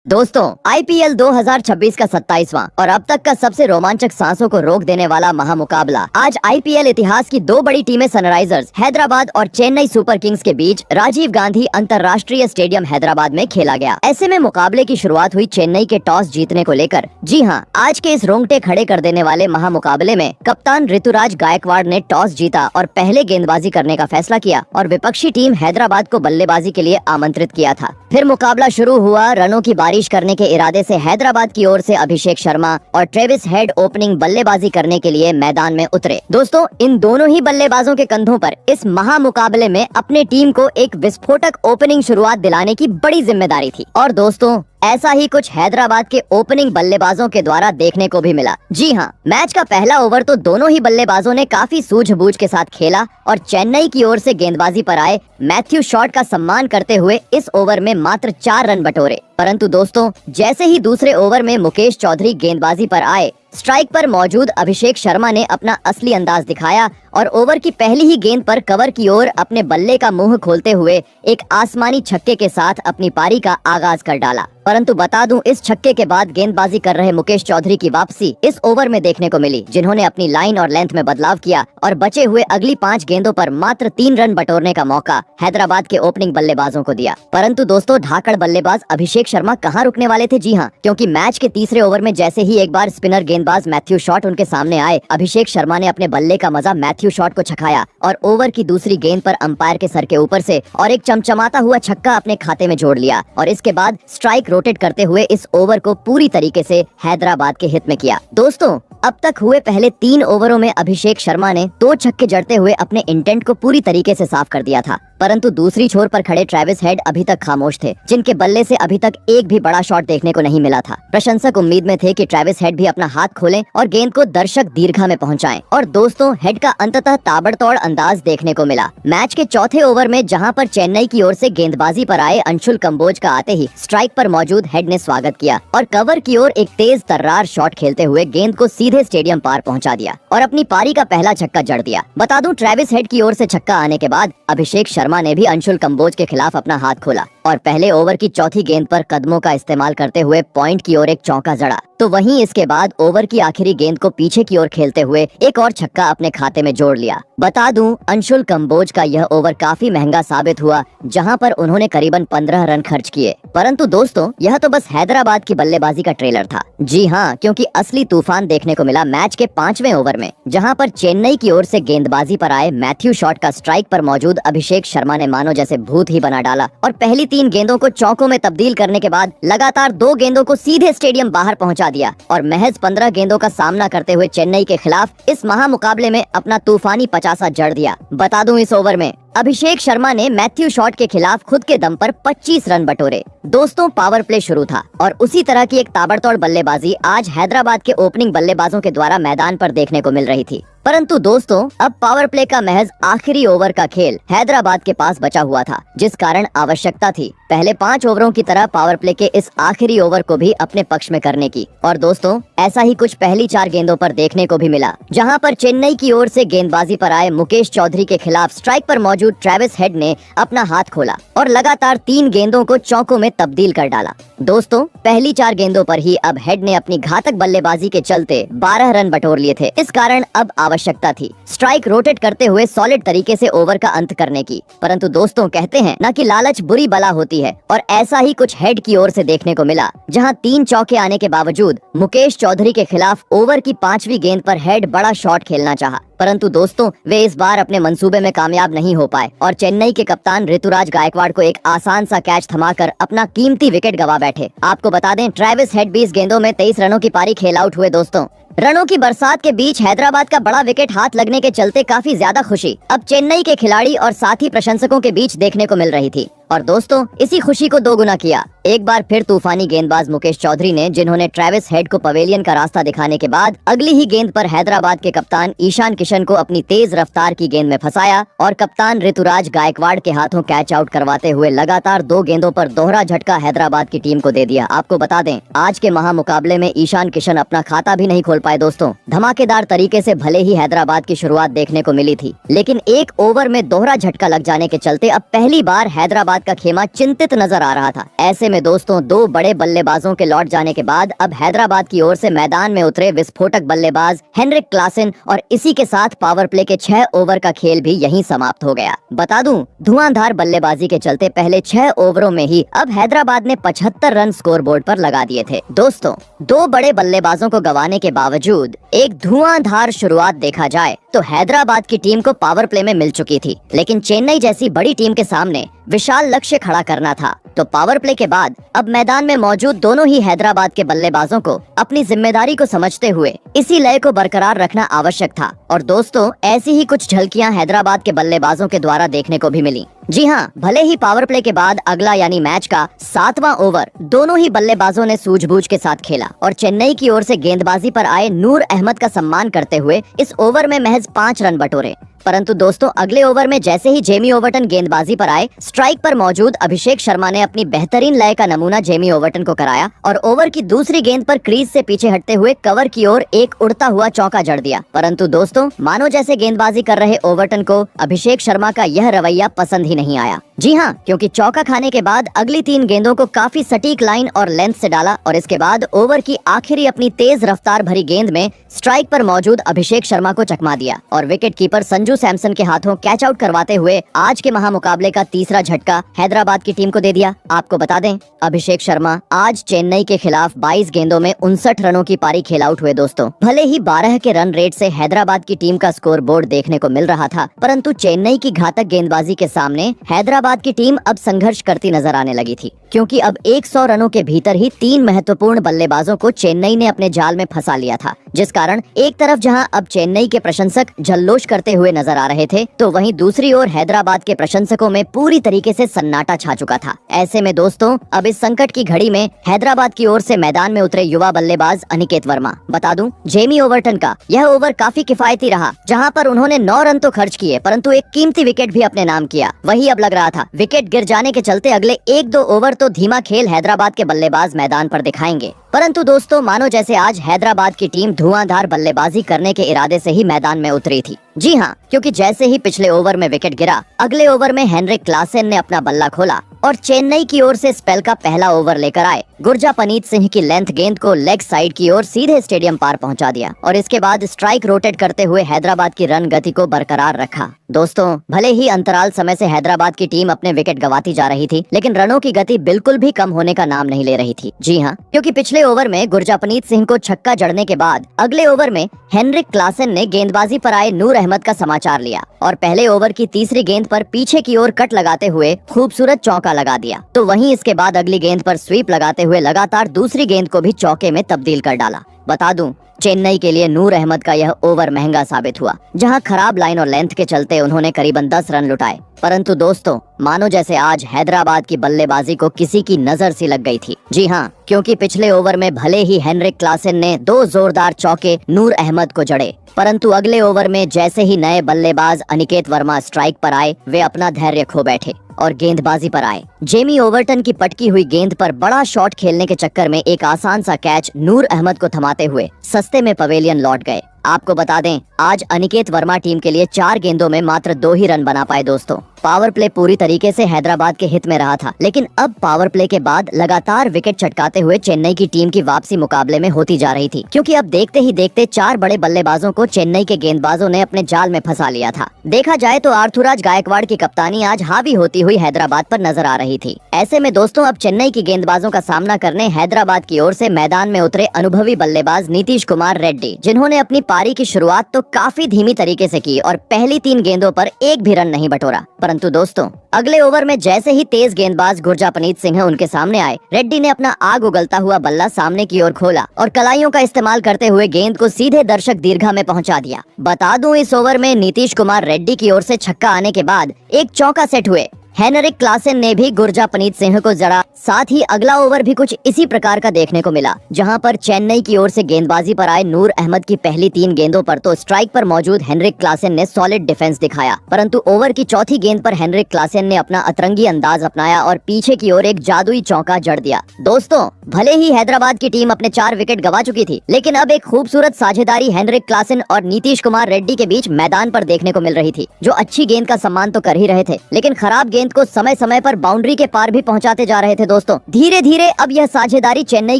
दोस्तों, आईपीएल 2026 का 27वां और अब तक का सबसे रोमांचक सांसों को रोक देने वाला महामुकाबला आज आईपीएल इतिहास की दो बड़ी टीमें सनराइजर्स हैदराबाद और चेन्नई सुपर किंग्स के बीच राजीव गांधी अंतर्राष्ट्रीय स्टेडियम हैदराबाद में खेला गया। ऐसे में मुकाबले की शुरुआत हुई चेन्नई के टॉस जीतने को लेकर। जी हां, आज के इस रोंगटे खड़े कर देने वाले महामुकाबले में कप्तान ऋतुराज गायकवाड़ ने टॉस जीता और पहले गेंदबाजी करने का फैसला किया और विपक्षी टीम हैदराबाद को बल्लेबाजी के लिए आमंत्रित किया था। फिर मुकाबला शुरू हुआ। रनों की बारिश करने के इरादे से हैदराबाद की ओर से अभिषेक शर्मा और ट्रेविस हेड ओपनिंग बल्लेबाजी करने के लिए मैदान में उतरे। दोस्तों, इन दोनों ही बल्लेबाजों के कंधों पर इस महामुकाबले में अपने टीम को एक विस्फोटक ओपनिंग शुरुआत दिलाने की बड़ी जिम्मेदारी थी। और दोस्तों, ऐसा ही कुछ हैदराबाद के ओपनिंग बल्लेबाजों के द्वारा देखने को भी मिला। जी हाँ, मैच का पहला ओवर तो दोनों ही बल्लेबाजों ने काफी सूझबूझ के साथ खेला और चेन्नई की ओर से गेंदबाजी पर आए मैथ्यू शॉट का सम्मान करते हुए इस ओवर में मात्र 4 रन बटोरे। परंतु दोस्तों, जैसे ही दूसरे ओवर में मुकेश चौधरी गेंदबाजी पर आए, स्ट्राइक पर मौजूद अभिषेक शर्मा ने अपना असली अंदाज दिखाया और ओवर की पहली ही गेंद पर कवर की ओर अपने बल्ले का मुंह खोलते हुए एक आसमानी छक्के के साथ अपनी पारी का आगाज कर डाला। परंतु बता दूं, इस छक्के के बाद गेंदबाजी कर रहे मुकेश चौधरी की वापसी इस ओवर में देखने को मिली, जिन्होंने अपनी लाइन और लेंथ में बदलाव किया और बचे हुए अगली 5 गेंदों पर मात्र 3 रन बटोरने का मौका हैदराबाद के ओपनिंग बल्लेबाजों को दिया। परंतु दोस्तों, धाकड़ बल्लेबाज अभिषेक शर्मा कहाँ रुकने वाले थे। जी हाँ, क्योंकि मैच के तीसरे ओवर में जैसे ही एक बार स्पिनर गेंदबाज मैथ्यू शॉट उनके सामने आए, अभिषेक शर्मा ने अपने बल्ले का मजा मैथ्यू शॉट को छकाया और ओवर की दूसरी गेंद पर अंपायर के सर के ऊपर से और एक चमचमाता हुआ छक्का अपने खाते में जोड़ लिया और इसके बाद स्ट्राइक रोटेट करते हुए इस ओवर को पूरी तरीके से हैदराबाद के हित में किया। दोस्तों, अब तक हुए पहले 3 ओवरों में अभिषेक शर्मा ने 2 छक्के जड़ते हुए अपने इंटेंट को पूरी तरीके से साफ कर दिया था। परंतु दूसरी छोर पर खड़े ट्रेविस हेड अभी तक खामोश थे, जिनके बल्ले से अभी तक एक भी बड़ा शॉट देखने को नहीं मिला था। प्रशंसक उम्मीद में थे कि ट्रेविस हेड भी अपना हाथ खोलें और गेंद को दर्शक दीर्घा में पहुंचाएं। और दोस्तों, हेड का अंततः ताबड़तोड़ अंदाज देखने को मिला। मैच के चौथे ओवर में जहां पर चेन्नई की ओर से गेंदबाजी पर आए अंशुल कंबोज का आते ही स्ट्राइक पर मौजूद हेड ने स्वागत किया और कवर की ओर एक तेज तर्रार शॉट खेलते हुए गेंद को सीधे स्टेडियम पार पहुंचा दिया और अपनी पारी का पहला छक्का जड़ दिया। बता दूं, ट्रेविस हेड की ओर से छक्का आने के बाद अभिषेक शर्मा ने भी अंशुल कंबोज के खिलाफ अपना हाथ खोला और पहले ओवर की चौथी गेंद पर कदमों का इस्तेमाल करते हुए पॉइंट की ओर एक चौका जड़ा। तो वहीं इसके बाद ओवर की आखिरी गेंद को पीछे की ओर खेलते हुए एक और छक्का अपने खाते में जोड़ लिया। बता दूं, अंशुल कंबोज का यह ओवर काफी महंगा साबित हुआ, जहां पर उन्होंने करीबन 15 रन खर्च किए। परंतु दोस्तों, यह तो बस हैदराबाद की बल्लेबाजी का ट्रेलर था। जी हाँ, क्योंकि असली तूफान देखने को मिला मैच के 5वें ओवर में, जहां पर चेन्नई की ओर से गेंदबाजी पर आए मैथ्यू शॉट का स्ट्राइक पर मौजूद अभिषेक शर्मा ने मानो जैसे भूत ही बना डाला और पहली 3 गेंदों को चौकों में तब्दील करने के बाद लगातार 2 गेंदों को सीधे स्टेडियम बाहर पहुंचा दिया और महज 15 गेंदों का सामना करते हुए चेन्नई के खिलाफ इस महामुकाबले में अपना तूफानी 50 जड़ दिया। बता दूं, इस ओवर में अभिषेक शर्मा ने मैथ्यू शॉट के खिलाफ खुद के दम पर 25 रन बटोरे। दोस्तों, पावर प्ले शुरू था और उसी तरह की एक ताबड़तोड़ बल्लेबाजी आज हैदराबाद के ओपनिंग बल्लेबाजों के द्वारा मैदान पर देखने को मिल रही थी। परंतु दोस्तों, अब पावर प्ले का महज आखिरी ओवर का खेल हैदराबाद के पास बचा हुआ था, जिस कारण आवश्यकता थी पहले 5 ओवरों की तरह पावर प्ले के इस आखिरी ओवर को भी अपने पक्ष में करने की। और दोस्तों, ऐसा ही कुछ पहली 4 गेंदों पर देखने को भी मिला, जहां पर चेन्नई की ओर से गेंदबाजी पर आए मुकेश चौधरी के खिलाफ स्ट्राइक पर मौजूद ट्रेविस हेड ने अपना हाथ खोला और लगातार 3 गेंदों को चौकों में तब्दील कर डाला। दोस्तों, पहली 4 गेंदों पर ही अब हेड ने अपनी घातक बल्लेबाजी के चलते 12 रन बटोर लिए थे। इस कारण अब आवश्यकता थी स्ट्राइक रोटेट करते हुए सॉलिड तरीके से ओवर का अंत करने की। परंतु दोस्तों, कहते हैं ना कि लालच बुरी बला होती है और ऐसा ही कुछ हेड की ओर से देखने को मिला, जहां 3 चौके आने के बावजूद मुकेश चौधरी के खिलाफ ओवर की 5वीं गेंद पर हेड बड़ा शॉट खेलना चाहा। परंतु दोस्तों, वे इस बार अपने मंसूबे में कामयाब नहीं हो पाए और चेन्नई के कप्तान ऋतुराज गायकवाड़ को एक आसान सा कैच थमाकर अपना कीमती विकेट गवा बैठे। आपको बता दें, ट्रेविस हेड 20 गेंदों में 23 रनों की पारी खेल आउट हुए। दोस्तों, रनों की बरसात के बीच हैदराबाद का बड़ा विकेट हाथ लगने के चलते काफी ज्यादा खुशी अब चेन्नई के खिलाड़ी और साथ ही प्रशंसकों के बीच देखने को मिल रही थी। और दोस्तों, इसी खुशी को दोगुना किया एक बार फिर तूफानी गेंदबाज मुकेश चौधरी ने, जिन्होंने ट्रेविस हेड को पवेलियन का रास्ता दिखाने के बाद अगली ही गेंद पर हैदराबाद के कप्तान ईशान किशन को अपनी तेज रफ्तार की गेंद में फंसाया और कप्तान ऋतुराज गायकवाड़ के हाथों कैच आउट करवाते हुए लगातार 2 गेंदों पर दोहरा झटका हैदराबाद की टीम को दे दिया। आपको बता दें, आज के महामुकाबले में ईशान किशन अपना खाता भी नहीं खोल पाए। दोस्तों, धमाकेदार तरीके से भले ही हैदराबाद की शुरुआत देखने को मिली थी, लेकिन एक ओवर में दोहरा झटका लग जाने के चलते अब पहली बार हैदराबाद हैदराबाद का खेमा चिंतित नजर आ रहा था। ऐसे में दोस्तों दो बड़े बल्लेबाजों के लौट जाने के बाद अब हैदराबाद की ओर से मैदान में उतरे विस्फोटक बल्लेबाज हेनरिक क्लासेन और इसी के साथ पावर प्ले के 6 ओवर का खेल भी यहीं समाप्त हो गया। बता दूं, धुआंधार बल्लेबाजी के चलते पहले 6 ओवरों में ही अब हैदराबाद ने 75 रन स्कोर बोर्ड पर लगा दिए थे। दोस्तों दो बड़े बल्लेबाजों को गंवाने के बावजूद एक धुआंधार शुरुआत देखा जाए तो हैदराबाद की टीम को पावर प्ले में मिल चुकी थी, लेकिन चेन्नई जैसी बड़ी टीम के सामने विशाल लक्ष्य खड़ा करना था। तो पावर प्ले के बाद अब मैदान में मौजूद दोनों ही हैदराबाद के बल्लेबाजों को अपनी जिम्मेदारी को समझते हुए इसी लय को बरकरार रखना आवश्यक था। और दोस्तों ऐसी ही कुछ झलकियां हैदराबाद के बल्लेबाजों के द्वारा देखने को भी मिली। जी हाँ, भले ही पावर प्ले के बाद अगला यानी मैच का 7वां ओवर दोनों ही बल्लेबाजों ने सूझबूझ के साथ खेला और चेन्नई की ओर से गेंदबाजी पर आए नूर अहमद का सम्मान करते हुए इस ओवर में महज 5 रन बटोरे। परंतु दोस्तों अगले ओवर में जैसे ही जेमी ओवर्टन गेंदबाजी पर आए, स्ट्राइक पर मौजूद अभिषेक शर्मा ने अपनी बेहतरीन लय का नमूना जेमी ओवर्टन को कराया और ओवर की दूसरी गेंद पर क्रीज से पीछे हटते हुए कवर की ओर एक उड़ता हुआ चौका जड़ दिया। परंतु दोस्तों मानो जैसे गेंदबाजी कर रहे ओवर्टन को अभिषेक शर्मा का यह रवैया पसंद ही नहीं आया। जी हाँ, क्योंकि चौका खाने के बाद अगली 3 गेंदों को काफी सटीक लाइन और लेंथ से डाला और इसके बाद ओवर की आखिरी अपनी तेज रफ्तार भरी गेंद में स्ट्राइक पर मौजूद अभिषेक शर्मा को चकमा दिया और विकेट कीपर संजू सैमसन के हाथों कैच आउट करवाते हुए आज के महामुकाबले का तीसरा झटका हैदराबाद की टीम को दे दिया। आपको बता दें, अभिषेक शर्मा आज चेन्नई के खिलाफ 22 गेंदों में 59 रनों की पारी खेल आउट हुए। दोस्तों भले ही 12 के रन रेट से हैदराबाद की टीम का स्कोर बोर्ड देखने को मिल रहा था, परंतु चेन्नई की घातक गेंदबाजी के सामने हैदराबाद की टीम अब संघर्ष करती नजर आने लगी थी, क्योंकि अब 100 रनों के भीतर ही 3 महत्वपूर्ण बल्लेबाजों को चेन्नई ने अपने जाल में फंसा लिया था, जिस कारण एक तरफ जहां अब चेन्नई के प्रशंसक जल्लोष करते हुए नजर आ रहे थे, तो वहीं दूसरी ओर हैदराबाद के प्रशंसकों में पूरी तरीके से सन्नाटा छा चुका था। ऐसे में दोस्तों अब इस संकट की घड़ी में हैदराबाद की ओर से मैदान में उतरे युवा बल्लेबाज अनिकेत वर्मा। बता दूं, जेमी ओवर्टन का यह ओवर काफी किफायती रहा, जहां पर उन्होंने 9 रन तो खर्च किए परंतु एक कीमती विकेट भी अपने नाम किया। वही अब लग रहा था विकेट गिर जाने के चलते अगले 1-2 ओवर तो धीमा खेल हैदराबाद के बल्लेबाज मैदान पर दिखाएंगे। परंतु दोस्तों मानो जैसे आज हैदराबाद की टीम धुआंधार बल्लेबाजी करने के इरादे से ही मैदान में उतरी थी। जी हाँ, क्योंकि जैसे ही पिछले ओवर में विकेट गिरा, अगले ओवर में हेनरिक क्लासेन ने अपना बल्ला खोला और चेन्नई की ओर से स्पेल का पहला ओवर लेकर आए गुरजापनीत सिंह की लेंथ गेंद को लेग साइड की ओर सीधे स्टेडियम पार पहुंचा दिया और इसके बाद स्ट्राइक रोटेट करते हुए हैदराबाद की रन गति को बरकरार रखा। दोस्तों भले ही अंतराल समय से हैदराबाद की टीम अपने विकेट गंवाती जा रही थी, लेकिन रनों की गति बिल्कुल भी कम होने का नाम नहीं ले रही थी। जी हाँ, क्योंकि पिछले ओवर में गुरजापनीत सिंह को छक्का जड़ने के बाद अगले ओवर में हेनरिक क्लासेन ने गेंदबाजी पर आए नूर अहमद का समाचार लिया और पहले ओवर की तीसरी गेंद पर पीछे की ओर कट लगाते हुए खूबसूरत चौका लगा दिया। तो वहीं इसके बाद अगली गेंद पर स्वीप लगाते हुए लगातार दूसरी गेंद को भी चौके में तब्दील कर डाला। बता दूं, चेन्नई के लिए नूर अहमद का यह ओवर महंगा साबित हुआ, जहां खराब लाइन और लेंथ के चलते उन्होंने करीबन 10 रन लुटाए। परंतु दोस्तों मानो जैसे आज हैदराबाद की बल्लेबाजी को किसी की नजर सी लग गई थी। जी हाँ, क्योंकि पिछले ओवर में भले ही हेनरिक क्लासेन ने 2 जोरदार चौके नूर अहमद को जड़े, परंतु अगले ओवर में जैसे ही नए बल्लेबाज अनिकेत वर्मा स्ट्राइक पर आए, वे अपना धैर्य खो बैठे और गेंदबाजी पर आए। जेमी ओवर्टन की पटकी हुई गेंद पर बड़ा शॉट खेलने के चक्कर में एक आसान सा कैच नूर अहमद को थमाते हुए सस्ते में पवेलियन लौट गए। आपको बता दें, आज अनिकेत वर्मा टीम के लिए 4 गेंदों में मात्र 2 ही रन बना पाए। दोस्तों पावर प्ले पूरी तरीके से हैदराबाद के हित में रहा था, लेकिन अब पावर प्ले के बाद लगातार विकेट चटकाते हुए चेन्नई की टीम की वापसी मुकाबले में होती जा रही थी, क्योंकि अब देखते ही देखते 4 बड़े बल्लेबाजों को चेन्नई के गेंदबाजों ने अपने जाल में फंसा लिया था। देखा जाए तो आर्थुराज गायकवाड़ की कप्तानी आज हावी होती हुई हैदराबाद पर नजर आ रही थी। ऐसे में दोस्तों अब चेन्नई की गेंदबाजों का सामना करने हैदराबाद की ओर से मैदान में उतरे अनुभवी बल्लेबाज नीतीश कुमार रेड्डी, जिन्होंने अपनी पारी की शुरुआत तो काफी धीमी तरीके से की और पहली 3 गेंदों पर एक भी रन नहीं बटोरा। परंतु दोस्तों अगले ओवर में जैसे ही तेज गेंदबाज गुरजापनीत सिंह उनके सामने आए, रेड्डी ने अपना आग उगलता हुआ बल्ला सामने की ओर खोला और कलाइयों का इस्तेमाल करते हुए गेंद को सीधे दर्शक दीर्घा में पहुंचा दिया। बता दूं, इस ओवर में नीतीश कुमार रेड्डी की ओर से छक्का आने के बाद एक चौका सेट हुए हेनरिक क्लासेन ने भी गुरजापनीत सिंह को जरा साथ ही अगला ओवर भी कुछ इसी प्रकार का देखने को मिला, जहां पर चेन्नई की ओर से गेंदबाजी पर आए नूर अहमद की पहली 3 गेंदों पर तो स्ट्राइक पर मौजूद हेनरिक क्लासेन ने सॉलिड डिफेंस दिखाया, परंतु ओवर की चौथी गेंद पर हेनरिक क्लासेन ने अपना अतरंगी अंदाज अपनाया और पीछे की ओर एक जादुई चौका जड़ दिया। दोस्तों, भले ही हैदराबाद की टीम अपने 4 विकेट गंवा चुकी थी, लेकिन अब एक खूबसूरत साझेदारी हेनरिक क्लासेन और नीतीश कुमार रेड्डी के बीच मैदान पर देखने को मिल रही थी, जो अच्छी गेंद का सम्मान तो कर ही रहे थे, लेकिन खराब गेंद को समय समय पर बाउंड्री के पार भी पहुंचाते जा रहे थे। दोस्तों, धीरे धीरे अब यह साझेदारी चेन्नई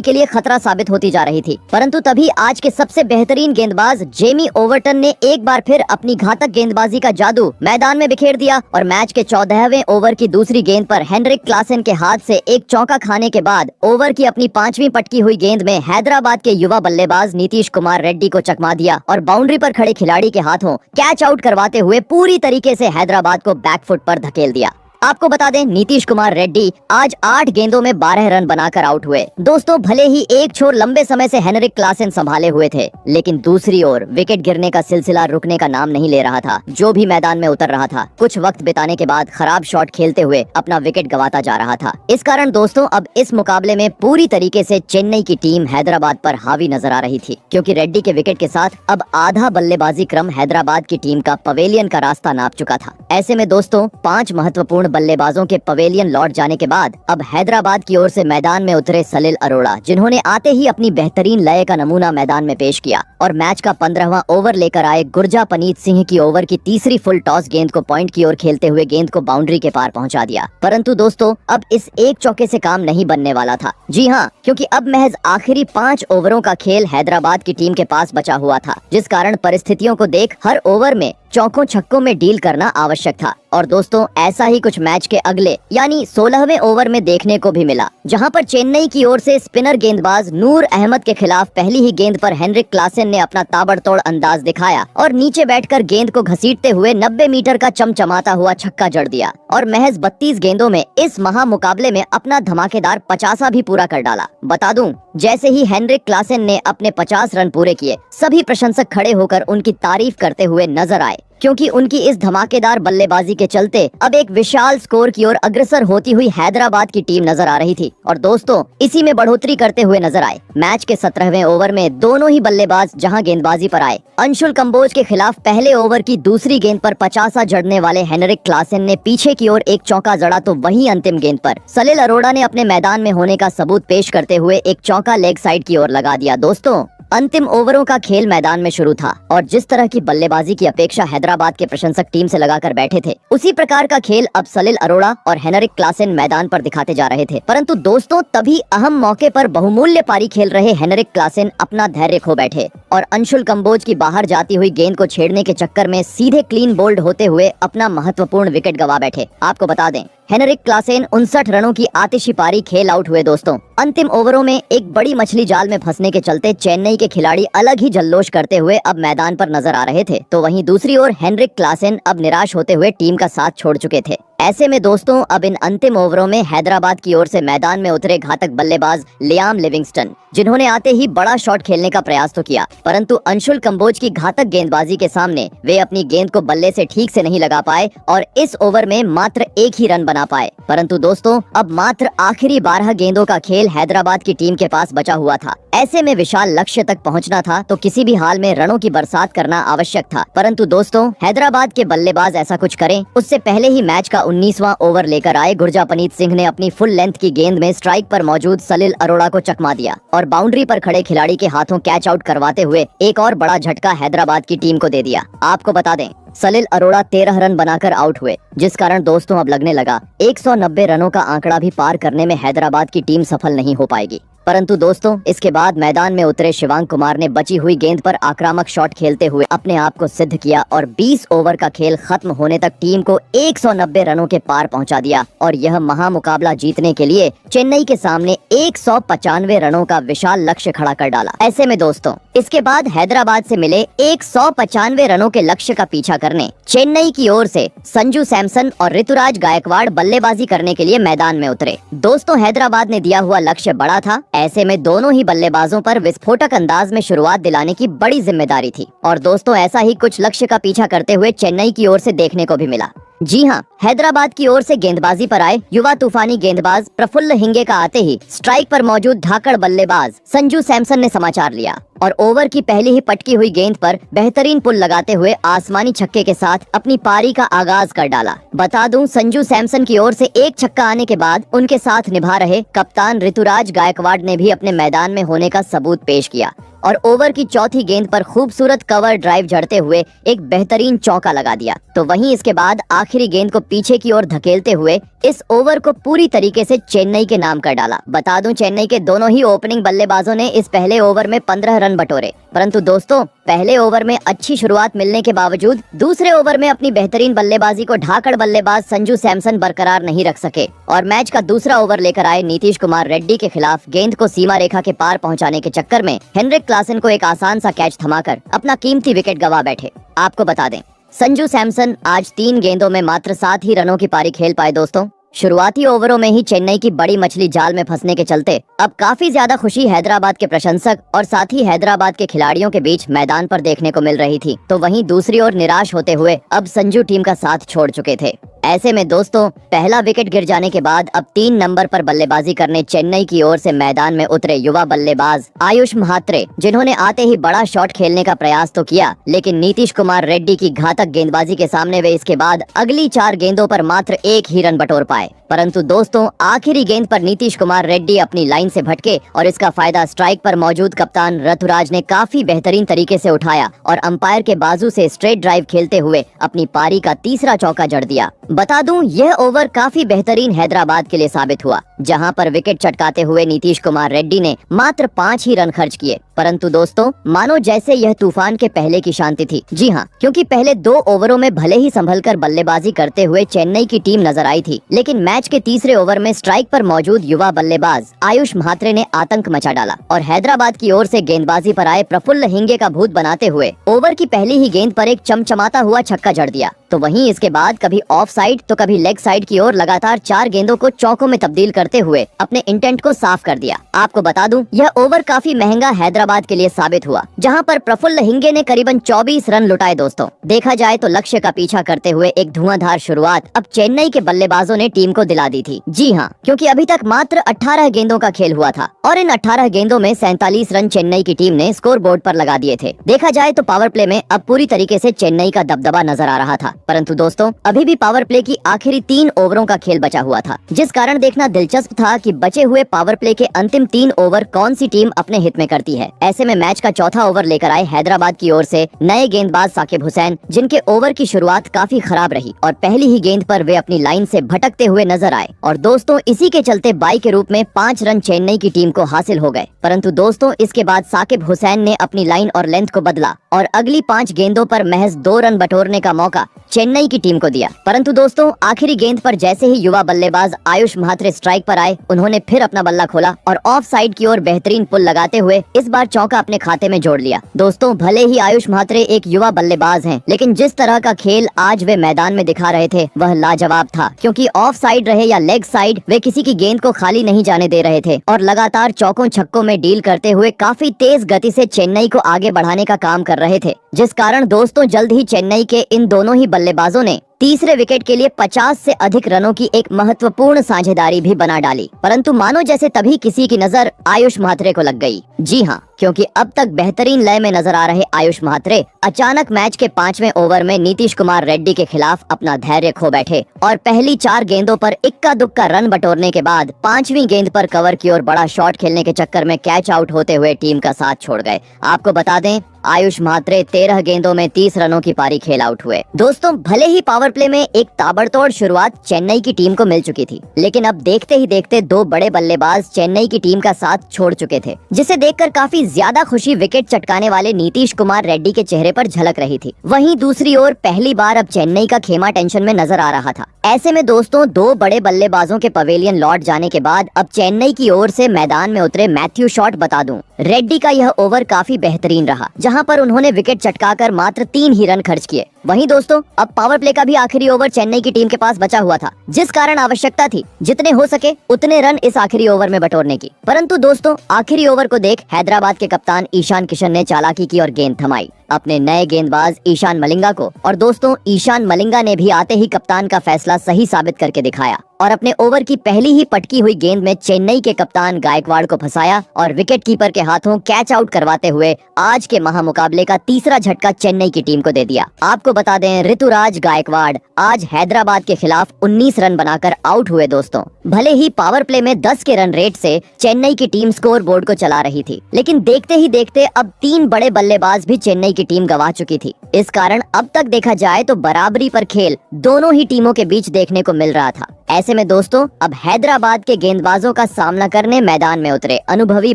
के लिए खतरा साबित होती जा रही थी, परंतु तभी आज के सबसे बेहतरीन गेंदबाज जेमी ओवरटन ने एक बार फिर अपनी घातक गेंदबाजी का जादू मैदान में बिखेर दिया और मैच के 14वें ओवर की दूसरी गेंद पर हेनरिक क्लासेन के हाथ से एक चौका खाने के बाद ओवर की अपनी 5वीं पटकी हुई गेंद में हैदराबाद के युवा बल्लेबाज नीतीश कुमार रेड्डी को चकमा दिया और बाउंड्री पर खड़े खिलाड़ी के हाथों कैच आउट करवाते हुए पूरी तरीके से हैदराबाद को बैकफुट पर धकेल दिया। आपको बता दें, नीतीश कुमार रेड्डी आज 8 गेंदों में 12 रन बनाकर आउट हुए। दोस्तों, भले ही एक छोर लंबे समय से हेनरिक क्लासेन संभाले हुए थे, लेकिन दूसरी ओर विकेट गिरने का सिलसिला रुकने का नाम नहीं ले रहा था। जो भी मैदान में उतर रहा था, कुछ वक्त बिताने के बाद खराब शॉट खेलते हुए अपना विकेट गंवाता जा रहा था। इस कारण दोस्तों, अब इस मुकाबले में पूरी तरीके से चेन्नई की टीम हैदराबाद पर हावी नजर आ रही थी, क्योंकि रेड्डी के विकेट के साथ अब आधा बल्लेबाजी क्रम हैदराबाद की टीम का पवेलियन का रास्ता नाप चुका था। ऐसे में दोस्तों, 5 महत्वपूर्ण बल्लेबाजों के पवेलियन लौट जाने के बाद अब हैदराबाद की ओर से मैदान में उतरे सलिल अरोड़ा, जिन्होंने आते ही अपनी बेहतरीन लय का नमूना मैदान में पेश किया और मैच का 15वां ओवर लेकर आए गुरजापनीत सिंह की ओवर की तीसरी फुल टॉस गेंद को पॉइंट की ओर खेलते हुए गेंद को बाउंड्री के पार पहुंचा दिया। परंतु दोस्तों, अब इस एक चौके से काम नहीं बनने वाला था। जी हाँ, क्योंकि अब महज आखिरी 5 ओवरों का खेल हैदराबाद की टीम के पास बचा हुआ था, जिस कारण परिस्थितियों को देख हर ओवर में चौकों छक्कों में डील करना आवश्यक था। और दोस्तों, ऐसा ही कुछ मैच के अगले यानी 16वें ओवर में देखने को भी मिला, जहां पर चेन्नई की ओर से स्पिनर गेंदबाज नूर अहमद के खिलाफ पहली ही गेंद पर हेनरिक क्लासेन ने अपना ताबड़तोड़ अंदाज दिखाया और नीचे बैठकर गेंद को घसीटते हुए 90 मीटर का चमचमाता हुआ छक्का जड़ दिया और महज 32 गेंदों में इस महा मुकाबले में अपना धमाकेदार 50 भी पूरा कर डाला। बता दूं, जैसे ही हेनरिक क्लासेन ने अपने 50 रन पूरे किए, सभी प्रशंसक खड़े होकर उनकी तारीफ करते हुए नजर आए, क्योंकि उनकी इस धमाकेदार बल्लेबाजी के चलते अब एक विशाल स्कोर की ओर अग्रसर होती हुई हैदराबाद की टीम नजर आ रही थी और दोस्तों, इसी में बढ़ोतरी करते हुए नजर आए। मैच के 17वें ओवर में दोनों ही बल्लेबाज जहां गेंदबाजी पर आए, अंशुल कंबोज के खिलाफ पहले ओवर की दूसरी गेंद पर 50 जड़ने वाले हेनरिक क्लासेन ने पीछे की ओर एक चौका जड़ा, तो वहीं अंतिम गेंद पर सलिल अरोड़ा ने अपने मैदान में होने का सबूत पेश करते हुए एक चौका लेग साइड की ओर लगा दिया। दोस्तों, अंतिम ओवरों का खेल मैदान में शुरू था और जिस तरह की बल्लेबाजी की अपेक्षा हैदराबाद के प्रशंसक टीम से लगाकर बैठे थे, उसी प्रकार का खेल अब सलिल अरोड़ा और हेनरिक क्लासेन मैदान पर दिखाते जा रहे थे। परंतु दोस्तों, तभी अहम मौके पर बहुमूल्य पारी खेल रहे हेनरिक क्लासेन अपना धैर्य खो बैठे और अंशुल कंबोज की बाहर जाती हुई गेंद को छेड़ने के चक्कर में सीधे क्लीन बोल्ड होते हुए अपना महत्वपूर्ण विकेट गंवा बैठे। आपको बता दें, हेनरिक क्लासेन 59 रनों की आतिशी पारी खेल आउट हुए। दोस्तों, अंतिम ओवरों में एक बड़ी मछली जाल में फंसने के चलते चेन्नई के खिलाड़ी अलग ही जल्लोष करते हुए अब मैदान पर नजर आ रहे थे, तो वहीं दूसरी ओर हेनरिक क्लासेन अब निराश होते हुए टीम का साथ छोड़ चुके थे। ऐसे में दोस्तों, अब इन अंतिम ओवरों में हैदराबाद की ओर से मैदान में उतरे घातक बल्लेबाज लियाम लिविंगस्टन, जिन्होंने आते ही बड़ा शॉट खेलने का प्रयास तो किया, परंतु अंशुल कंबोज की घातक गेंदबाजी के सामने वे अपनी गेंद को बल्ले से ठीक से नहीं लगा पाए और इस ओवर में मात्र 1 ही रन बना पाए। परंतु दोस्तों, अब मात्र आखिरी 12 गेंदों का खेल हैदराबाद की टीम के पास बचा हुआ था। ऐसे में विशाल लक्ष्य तक पहुंचना था तो किसी भी हाल में रनों की बरसात करना आवश्यक था। परंतु दोस्तों, हैदराबाद के बल्लेबाज ऐसा कुछ करें उससे पहले ही मैच का 19वां ओवर लेकर आए गुरजापनीत सिंह ने अपनी फुल लेंथ की गेंद में स्ट्राइक पर मौजूद सलिल अरोड़ा को चकमा दिया और बाउंड्री पर खड़े खिलाड़ी के हाथों कैच आउट करवाते हुए एक और बड़ा झटका हैदराबाद की टीम को दे दिया। आपको बता दें, सलिल अरोड़ा 13 रन बनाकर आउट हुए, जिस कारण दोस्तों अब लगने लगा 190 रनों का आंकड़ा भी पार करने में हैदराबाद की टीम सफल नहीं हो पाएगी। परंतु दोस्तों, इसके बाद मैदान में उतरे शिवांग कुमार ने बची हुई गेंद पर आक्रामक शॉट खेलते हुए अपने आप को सिद्ध किया और 20 ओवर का खेल खत्म होने तक टीम को 190 रनों के पार पहुंचा दिया और यह महामुकाबला जीतने के लिए चेन्नई के सामने 195 रनों का विशाल लक्ष्य खड़ा कर डाला। ऐसे में दोस्तों, इसके बाद हैदराबाद से मिले 195 रनों के लक्ष्य का पीछा करने चेन्नई की ओर से संजू सैमसन और ऋतुराज गायकवाड़ बल्लेबाजी करने के लिए मैदान में उतरे। दोस्तों, हैदराबाद ने दिया हुआ लक्ष्य बड़ा था। ऐसे में दोनों ही बल्लेबाजों पर विस्फोटक अंदाज में शुरुआत दिलाने की बड़ी जिम्मेदारी थी और दोस्तों, ऐसा ही कुछ लक्ष्य का पीछा करते हुए चेन्नई की ओर से देखने को भी मिला। जी हाँ, हैदराबाद की ओर से गेंदबाजी पर आए युवा तूफानी गेंदबाज प्रफुल्ल हिंगे का आते ही स्ट्राइक पर मौजूद धाकड़ बल्लेबाज संजू सैमसन ने समाचार लिया और ओवर की पहली ही पटकी हुई गेंद पर बेहतरीन पुल लगाते हुए आसमानी छक्के के साथ अपनी पारी का आगाज कर डाला। बता दूं, संजू सैमसन की ओर से एक छक्का आने के बाद उनके साथ निभा रहे कप्तान ऋतुराज गायकवाड़ ने भी अपने मैदान में होने का सबूत पेश किया और ओवर की चौथी गेंद पर खूबसूरत कवर ड्राइव जड़ते हुए एक बेहतरीन चौका लगा दिया। तो वहीं इसके बाद आखिरी गेंद को पीछे की ओर धकेलते हुए इस ओवर को पूरी तरीके से चेन्नई के नाम कर डाला। बता दूं, चेन्नई के दोनों ही ओपनिंग बल्लेबाजों ने इस पहले ओवर में 15 रन बटोरे, परंतु दोस्तों पहले ओवर में अच्छी शुरुआत मिलने के बावजूद दूसरे ओवर में अपनी बेहतरीन बल्लेबाजी को ढाकड़ बल्लेबाज संजू सैमसन बरकरार नहीं रख सके और मैच का दूसरा ओवर लेकर आए नीतीश कुमार रेड्डी के खिलाफ गेंद को सीमा रेखा के पार पहुंचाने के चक्कर में हेनरिक क्लासन को एक आसान सा कैच थमाकर अपना कीमती विकेट गंवा बैठे। आपको बता दें, संजू सैमसन आज 3 गेंदों में मात्र 7 ही रनों की पारी खेल पाए। दोस्तों शुरुआती ओवरों में ही चेन्नई की बड़ी मछली जाल में फंसने के चलते अब काफी ज्यादा खुशी हैदराबाद के प्रशंसक और साथ ही हैदराबाद के खिलाड़ियों के बीच मैदान पर देखने को मिल रही थी। तो वहीं दूसरी ओर निराश होते हुए अब संजू टीम का साथ छोड़ चुके थे। ऐसे में दोस्तों पहला विकेट गिर जाने के बाद अब 3 नंबर पर बल्लेबाजी करने चेन्नई की ओर से मैदान में उतरे युवा बल्लेबाज आयुष म्हात्रे, जिन्होंने आते ही बड़ा शॉट खेलने का प्रयास तो किया, लेकिन नीतीश कुमार रेड्डी की घातक गेंदबाजी के सामने वे इसके बाद अगली 4 गेंदों पर मात्र 1 ही रन बटोर पाए। परंतु दोस्तों आखिरी गेंद पर नीतीश कुमार रेड्डी अपनी लाइन से भटके और इसका फायदा स्ट्राइक पर मौजूद कप्तान ऋतुराज ने काफी बेहतरीन तरीके से उठाया और अंपायर के बाजू से स्ट्रेट ड्राइव खेलते हुए अपनी पारी का तीसरा चौका जड़ दिया। बता दूं, यह ओवर काफी बेहतरीन हैदराबाद के लिए साबित हुआ, जहां पर विकेट चटकाते हुए नीतीश कुमार रेड्डी ने मात्र 5 ही रन खर्च किए। परंतु दोस्तों मानो जैसे यह तूफान के पहले की शांति थी। जी हाँ, क्योंकि पहले 2 ओवरों में भले ही संभलकर बल्लेबाजी करते हुए चेन्नई की टीम नजर आई थी, लेकिन मैच के तीसरे ओवर में स्ट्राइक पर मौजूद युवा बल्लेबाज आयुष म्हात्रे ने आतंक मचा डाला और हैदराबाद की ओर से गेंदबाजी पर आए प्रफुल्ल हिंगे का भूत बनाते हुए ओवर की पहली ही गेंद पर एक चमचमाता हुआ छक्का जड़ दिया। तो वहीं इसके बाद कभी ऑफ साइड तो कभी लेग साइड की ओर लगातार 4 गेंदों को चौकों में तब्दील करते हुए अपने इंटेंट को साफ कर दिया। आपको बता दूं, यह ओवर काफी महंगा हैदराबाद के लिए साबित हुआ, जहां पर प्रफुल्ल हिंगे ने करीबन 24 रन लुटाए। दोस्तों देखा जाए तो लक्ष्य का पीछा करते हुए एक धुआंधार शुरुआत अब चेन्नई के बल्लेबाजों ने टीम को दिला दी थी। जी हाँ, क्योंकि अभी तक मात्र 18 गेंदों का खेल हुआ था और इन 18 गेंदों में 47 रन चेन्नई की टीम ने स्कोर बोर्ड पर लगा दिए थे। देखा जाए तो पावर प्ले में अब पूरी तरीके से चेन्नई का दबदबा नजर आ रहा था, परंतु दोस्तों अभी भी पावर प्ले की आखिरी 3 ओवरों का खेल बचा हुआ था, जिस कारण देखना दिलचस्प था कि बचे हुए पावर प्ले के अंतिम 3 ओवर कौन सी टीम अपने हित में करती है। ऐसे में मैच का चौथा ओवर लेकर आए हैदराबाद की ओर से नए गेंदबाज साकिब हुसैन, जिनके ओवर की शुरुआत काफी खराब रही और पहली ही गेंद पर वे अपनी लाइन से भटकते हुए नजर आए और दोस्तों इसी के चलते बाई के रूप में 5 रन चेन्नई की टीम को हासिल हो गए। परंतु दोस्तों इसके बाद साकिब हुसैन ने अपनी लाइन और लेंथ को बदला और अगली 5 गेंदों पर महज 2 रन बटोरने का मौका चेन्नई की टीम को दिया। परंतु दोस्तों आखिरी गेंद पर जैसे ही युवा बल्लेबाज आयुष म्हात्रे स्ट्राइक पर आए, उन्होंने फिर अपना बल्ला खोला और ऑफ साइड की ओर बेहतरीन पुल लगाते हुए इस बार चौका अपने खाते में जोड़ लिया। दोस्तों भले ही आयुष म्हात्रे एक युवा बल्लेबाज हैं, लेकिन जिस तरह का खेल आज वे मैदान में दिखा रहे थे वह लाजवाब था, क्योंकि ऑफ साइड रहे या लेग साइड वे किसी की गेंद को खाली नहीं जाने दे रहे थे और लगातार चौकों छक्कों में डील करते हुए काफी तेज गति से चेन्नई को आगे बढ़ाने का काम कर रहे थे, जिस कारण दोस्तों जल्द ही चेन्नई के इन दोनों ही बल्लेबाजों ने तीसरे विकेट के लिए 50 से अधिक रनों की एक महत्वपूर्ण साझेदारी भी बना डाली। परंतु मानो जैसे तभी किसी की नजर आयुष म्हात्रे को लग गई। जी हाँ, क्योंकि अब तक बेहतरीन लय में नजर आ रहे आयुष म्हात्रे अचानक मैच के 5वें ओवर में नीतीश कुमार रेड्डी के खिलाफ अपना धैर्य खो बैठे और पहली 4 गेंदों पर इक्का दुक्का रन बटोरने के बाद 5वीं गेंद पर कवर की ओर बड़ा शॉट खेलने के चक्कर में कैच आउट होते हुए टीम का साथ छोड़ गए। आपको बता दें आयुष म्हात्रे 13 गेंदों में 30 रनों की पारी खेल आउट हुए। दोस्तों भले ही पावर प्ले में एक ताबड़तोड़ शुरुआत चेन्नई की टीम को मिल चुकी थी, लेकिन अब देखते ही देखते 2 बड़े बल्लेबाज चेन्नई की टीम का साथ छोड़ चुके थे, जिसे देखकर काफी ज्यादा खुशी विकेट चटकाने वाले नीतीश कुमार रेड्डी के चेहरे पर झलक रही थी। वहीं दूसरी ओर पहली बार अब चेन्नई का खेमा टेंशन में नजर आ रहा था। ऐसे में दोस्तों 2 बड़े बल्लेबाजों के पवेलियन लौट जाने के बाद अब चेन्नई की ओर से मैदान में उतरे मैथ्यू शॉट। बता दूं रेड्डी का यह ओवर काफी बेहतरीन रहा, जहां पर उन्होंने विकेट चटकाकर मात्र 3 ही रन खर्च किए। वहीं दोस्तों अब पावर प्ले का भी आखिरी ओवर चेन्नई की टीम के पास बचा हुआ था, जिस कारण आवश्यकता थी जितने हो सके उतने रन इस आखिरी ओवर में बटोरने की। परंतु दोस्तों आखिरी ओवर को देख हैदराबाद के कप्तान ईशान किशन ने चालाकी की और गेंद थमाई अपने नए गेंदबाज ईशान मलिंगा को। और दोस्तों, ईशान मलिंगा ने भी आते ही कप्तान का फैसला सही साबित करके दिखाया और अपने ओवर की पहली ही पटकी हुई गेंद में चेन्नई के कप्तान गायकवाड़ को फंसाया और विकेट कीपर के हाथों कैच आउट करवाते हुए आज के महामुकाबले का तीसरा झटका चेन्नई की टीम को दे दिया। आपको बता दें, ऋतुराज गायकवाड़ आज हैदराबाद के खिलाफ 19 रन बनाकर आउट हुए। दोस्तों, भले ही पावर प्ले में 10 के रन रेट से चेन्नई की टीम स्कोर बोर्ड को चला रही थी, लेकिन देखते ही देखते अब 3 बड़े बल्लेबाज भी चेन्नई की टीम गंवा चुकी थी। इस कारण अब तक देखा जाए तो बराबरी पर खेल दोनों ही टीमों के बीच देखने को मिल रहा था। ऐसे में दोस्तों, अब हैदराबाद के गेंदबाजों का सामना करने मैदान में उतरे अनुभवी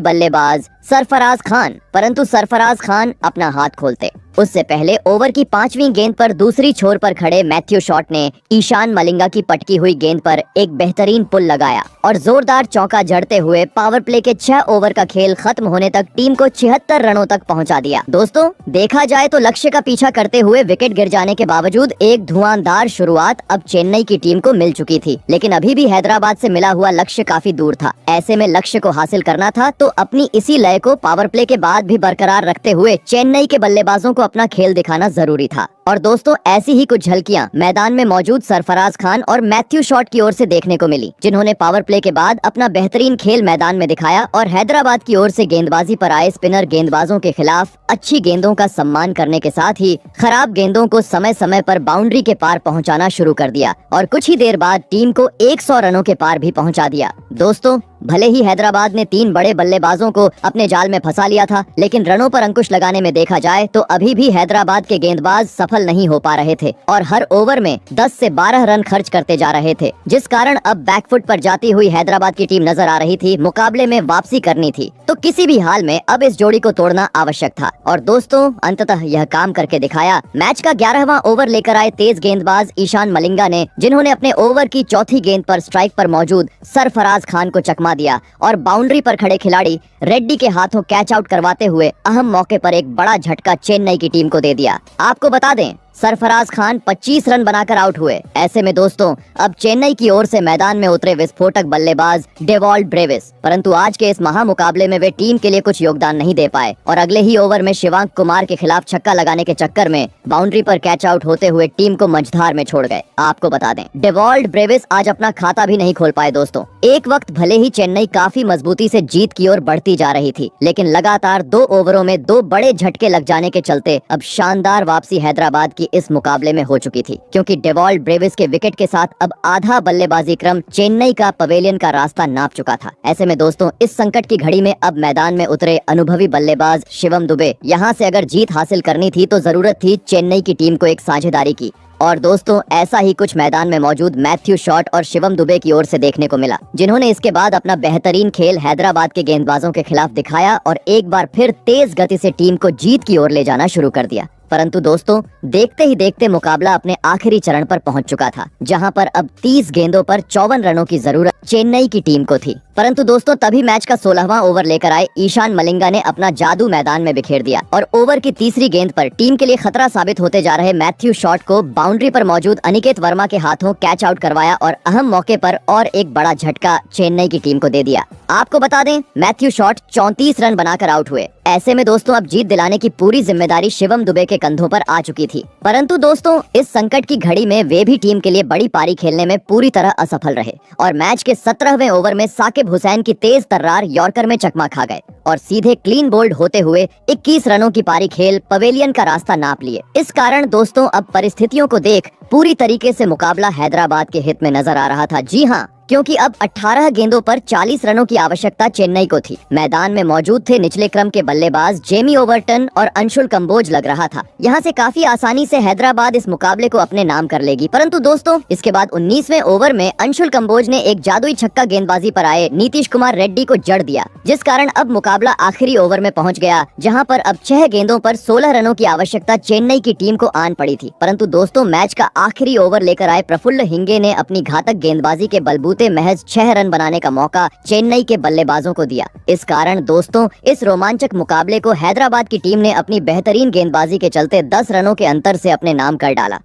बल्लेबाज सरफराज खान। परंतु सरफराज खान अपना हाथ खोलते उससे पहले ओवर की 5वीं गेंद पर दूसरी छोर पर खड़े मैथ्यू शॉट ने ईशान मलिंगा की पटकी हुई गेंद पर एक बेहतरीन पुल लगाया और जोरदार चौका जड़ते हुए पावर प्ले के 6 ओवर का खेल खत्म होने तक टीम को 76 रनों तक पहुंचा दिया। दोस्तों, देखा जाए तो लक्ष्य का पीछा करते हुए विकेट गिर जाने के बावजूद एक धुआंधार शुरुआत अब चेन्नई की टीम को मिल चुकी थी, लेकिन अभी भी हैदराबाद से मिला हुआ लक्ष्य काफी दूर था। ऐसे में लक्ष्य को हासिल करना था तो अपनी इसी लय को पावर प्ले के बाद भी बरकरार रखते हुए चेन्नई के बल्लेबाजों को अपना खेल दिखाना जरूरी था। और दोस्तों, ऐसी ही कुछ झलकियां मैदान में मौजूद सरफराज खान और मैथ्यू शॉट की ओर से देखने को मिली, जिन्होंने पावर प्ले के बाद अपना बेहतरीन खेल मैदान में दिखाया और हैदराबाद की ओर से गेंदबाजी पर आए स्पिनर गेंदबाजों के खिलाफ अच्छी गेंदों का सम्मान करने के साथ ही खराब गेंदों को समय समय पर बाउंड्री के पार पहुंचाना शुरू कर दिया और कुछ ही देर बाद टीम को 100 रनों के पार भी पहुंचा दिया। दोस्तों, भले ही हैदराबाद ने 3 बड़े बल्लेबाजों को अपने जाल में फंसा लिया था, लेकिन रनों पर अंकुश लगाने में देखा जाए तो अभी भी हैदराबाद के गेंदबाज सफल नहीं हो पा रहे थे और हर ओवर में 10 से 12 रन खर्च करते जा रहे थे, जिस कारण अब बैकफुट पर जाती हुई हैदराबाद की टीम नजर आ रही थी। मुकाबले में वापसी करनी थी तो किसी भी हाल में अब इस जोड़ी को तोड़ना आवश्यक था और दोस्तों, अंततः यह काम करके दिखाया। मैच का 11वां ओवर लेकर आए तेज गेंदबाज ईशान मलिंगा ने, जिन्होंने अपने ओवर की चौथी गेंद पर स्ट्राइक पर मौजूद सरफराज खान को चकमा दिया और बाउंड्री पर खड़े खिलाड़ी रेड्डी के हाथों कैच आउट करवाते हुए अहम मौके पर एक बड़ा झटका चेन्नई की टीम को दे दिया। आपको बता दें, सरफराज खान 25 रन बनाकर आउट हुए। ऐसे में दोस्तों, अब चेन्नई की ओर से मैदान में उतरे विस्फोटक बल्लेबाज डेवॉल्ट ब्रेविस, परंतु आज के इस महामुकाबले में वे टीम के लिए कुछ योगदान नहीं दे पाए और अगले ही ओवर में शिवांक कुमार के खिलाफ छक्का लगाने के चक्कर में बाउंड्री पर कैच आउट होते हुए टीम को मझधार में छोड़ गए। आपको बता दें, डेवॉल्ट ब्रेविस आज अपना खाता भी नहीं खोल पाए। दोस्तों, एक वक्त भले ही चेन्नई काफी मजबूती से जीत की ओर बढ़ती जा रही थी, लेकिन लगातार 2 ओवरों में 2 बड़े झटके लग जाने के चलते अब शानदार वापसी हैदराबाद की इस मुकाबले में हो चुकी थी, क्योंकि डेवॉल्ट ब्रेविस के विकेट के साथ अब आधा बल्लेबाजी क्रम चेन्नई का पवेलियन का रास्ता नाप चुका था। ऐसे में दोस्तों, इस संकट की घड़ी में अब मैदान में उतरे अनुभवी बल्लेबाज शिवम दुबे, यहाँ से अगर जीत हासिल करनी थी तो जरूरत थी चेन्नई की टीम को एक साझेदारी की। और दोस्तों, ऐसा ही कुछ मैदान में मौजूद मैथ्यू शॉट और शिवम दुबे की ओर से देखने को मिला, जिन्होंने इसके बाद अपना बेहतरीन खेल हैदराबाद के गेंदबाजों के खिलाफ दिखाया और एक बार फिर तेज गति से टीम को जीत की ओर ले जाना शुरू कर दिया। परंतु दोस्तों, देखते ही देखते मुकाबला अपने आखिरी चरण पर पहुंच चुका था, जहां पर अब 30 गेंदों पर 54 रनों की जरूरत चेन्नई की टीम को थी। परंतु दोस्तों, तभी मैच का 16वां ओवर लेकर आए ईशान मलिंगा ने अपना जादू मैदान में बिखेर दिया और ओवर की तीसरी गेंद पर टीम के लिए खतरा साबित होते जा रहे मैथ्यू शॉट को बाउंड्री पर मौजूद अनिकेत वर्मा के हाथों कैच आउट करवाया और अहम मौके पर और एक बड़ा झटका चेन्नई की टीम को दे दिया। आपको बता दें, मैथ्यू शॉट 34 रन बनाकर आउट हुए। ऐसे में दोस्तों, अब जीत दिलाने की पूरी जिम्मेदारी शिवम दुबे के कंधों पर आ चुकी थी। परंतु दोस्तों, इस संकट की घड़ी में वे भी टीम के लिए बड़ी पारी खेलने में पूरी तरह असफल रहे और मैच के 17वें ओवर में साकिब हुसैन की तेज तर्रार यॉर्कर में चकमा खा गए और सीधे क्लीन बोल्ड होते हुए 21 रनों की पारी खेल पवेलियन का रास्ता नाप लिए। इस कारण दोस्तों, अब परिस्थितियों को देख पूरी तरीके से मुकाबला हैदराबाद के हित में नजर आ रहा था। जी हाँ, क्योंकि अब 18 गेंदों पर 40 रनों की आवश्यकता चेन्नई को थी। मैदान में मौजूद थे निचले क्रम के बल्लेबाज जेमी ओवरटन और अंशुल कंबोज। लग रहा था यहाँ से काफी आसानी से हैदराबाद इस मुकाबले को अपने नाम कर लेगी, परंतु दोस्तों, इसके बाद 19वें ओवर में अंशुल कंबोज ने एक जादुई छक्का गेंदबाजी पर आए नीतीश कुमार रेड्डी को जड़ दिया, जिस कारण अब मुकाबला आखिरी ओवर में पहुंच गया, जहां पर अब 6 गेंदों पर 16 रनों की आवश्यकता चेन्नई की टीम को आन पड़ी थी। परंतु दोस्तों, मैच का आखिरी ओवर लेकर आए प्रफुल्ल हिंगे ने अपनी घातक गेंदबाजी के बलबूते महज 6 रन बनाने का मौका चेन्नई के बल्लेबाजों को दिया। इस कारण दोस्तों, इस रोमांचक मुकाबले को हैदराबाद की टीम ने अपनी बेहतरीन गेंदबाजी के चलते 10 रनों के अंतर से अपने नाम कर डाला।